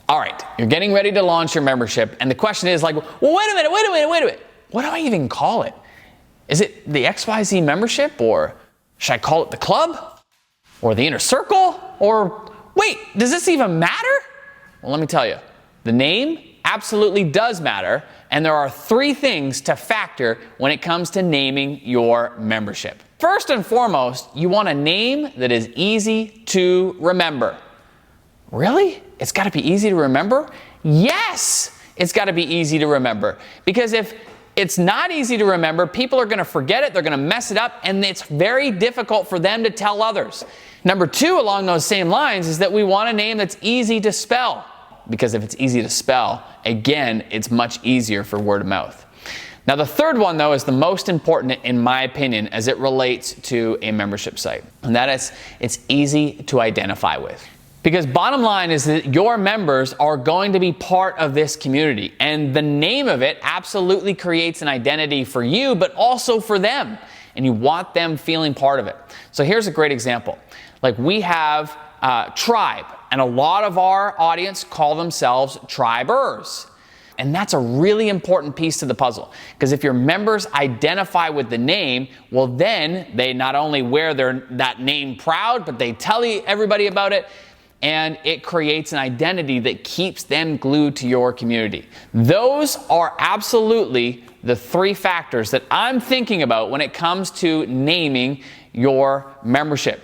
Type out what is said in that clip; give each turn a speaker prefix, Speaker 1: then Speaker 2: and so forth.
Speaker 1: All right, you're getting ready to launch your membership, and the question is like, well, wait a minute. What do I even call it? Is it the XYZ membership, or should I call it the club, or the inner circle, or wait, does this even matter? Well, let me tell you, the name absolutely does matter, and there are 3 things to factor when it comes to naming your membership. First and foremost, you want a name that is easy to remember. Really? It's got to be easy to remember? Yes, it's got to be easy to remember. Because if it's not easy to remember, people are going to forget it, they're going to mess it up, and it's very difficult for them to tell others. Number 2, along those same lines, is that we want a name that's easy to spell. Because if it's easy to spell, again, it's much easier for word of mouth. Now, the third one, though, is the most important, in my opinion, as it relates to a membership site. And that is, it's easy to identify with. Because bottom line is that your members are going to be part of this community. And the name of it absolutely creates an identity for you, but also for them. And you want them feeling part of it. So here's a great example. Like we have Tribe, and a lot of our audience call themselves Tribers. And that's a really important piece to the puzzle. Because if your members identify with the name, well then they not only wear that name proud, but they tell everybody about it. And it creates an identity that keeps them glued to your community. Those are absolutely the 3 factors that I'm thinking about when it comes to naming your membership.